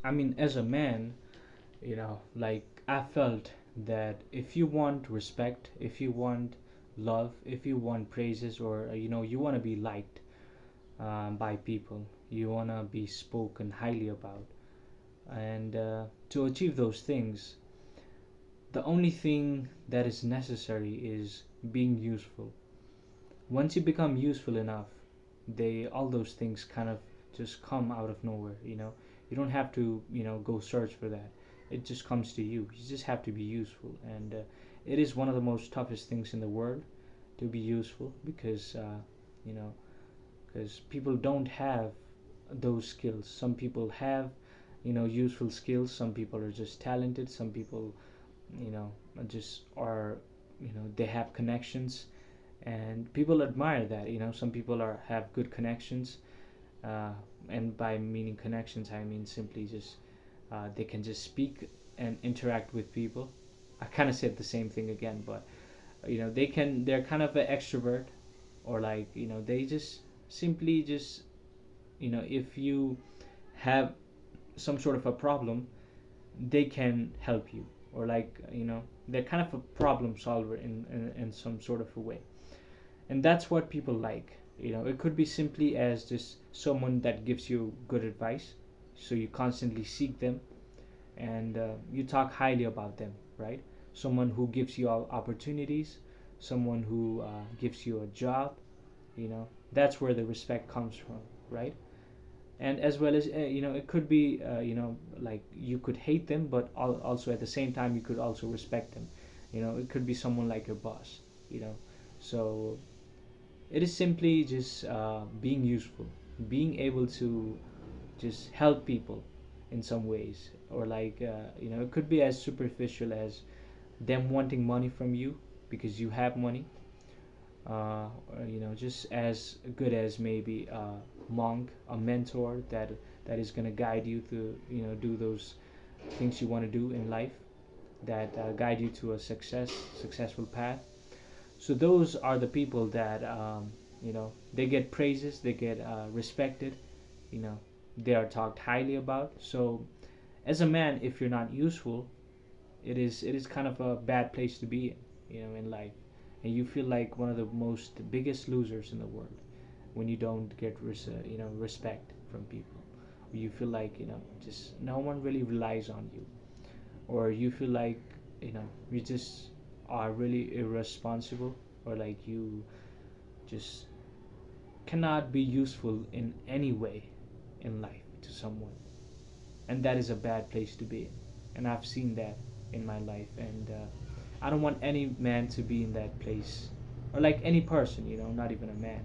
I mean, as a man, like I felt that if you want respect, if you want love, if you want praises, or you want to be liked by people, you want to be spoken highly about, and to achieve those things, the only thing that is necessary is being useful. Once you become useful enough, they all those things kind of just come out of nowhere. You don't have to go search for that. It just comes to you. You just have to be useful, and it is one of the most toughest things in the world to be useful, because you know because people don't have those skills. Some people have useful skills. Some people are just talented. Some people just are, they have connections, and people admire that. Some people are have good connections, uh, and by meaning connections, I mean simply just they can just speak and interact with people. I kind of said the same thing again, but they're kind of an extrovert, or like they just simply just if you have some sort of a problem, they can help you, or like they're kind of a problem solver in some sort of a way. And that's what people like. It could be simply as just someone that gives you good advice, so you constantly seek them, and you talk highly about them, right? Someone who gives you opportunities, someone who gives you a job. That's where the respect comes from, right? And as well as it could be like you could hate them, but also at the same time you could also respect them. It could be someone like your boss. So it is simply just being useful, being able to just help people in some ways, or like it could be as superficial as them wanting money from you because you have money, or, just as good as maybe a monk, a mentor that is going to guide you to do those things you want to do in life, that guide you to a successful path. So those are the people that they get praises, they get respected, you know they are talked highly about. So as a man, if you're not useful, it is kind of a bad place to be in, in life, and you feel like one of the most biggest losers in the world when you don't get respect from people. You feel like just no one really relies on you, or you feel like you just are really irresponsible, or like you just cannot be useful in any way in life to someone, and that is a bad place to be in. And I've seen that in my life, and I don't want any man to be in that place, or like any person, not even a man,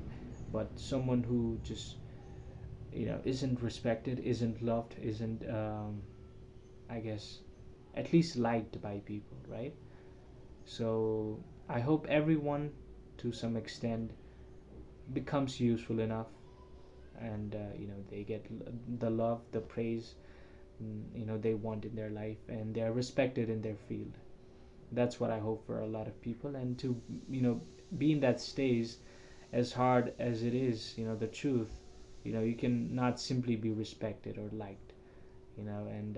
but someone who just isn't respected, isn't loved, isn't I guess at least liked by people, right? So I hope everyone, to some extent, becomes useful enough, and they get the love, the praise, they want in their life, and they're respected in their field. That's what I hope for a lot of people, and to be in that stage, as hard as it is, the truth, you can not simply be respected or liked, and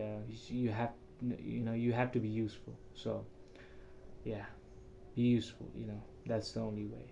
you have you have to be useful. So yeah, be useful. That's the only way.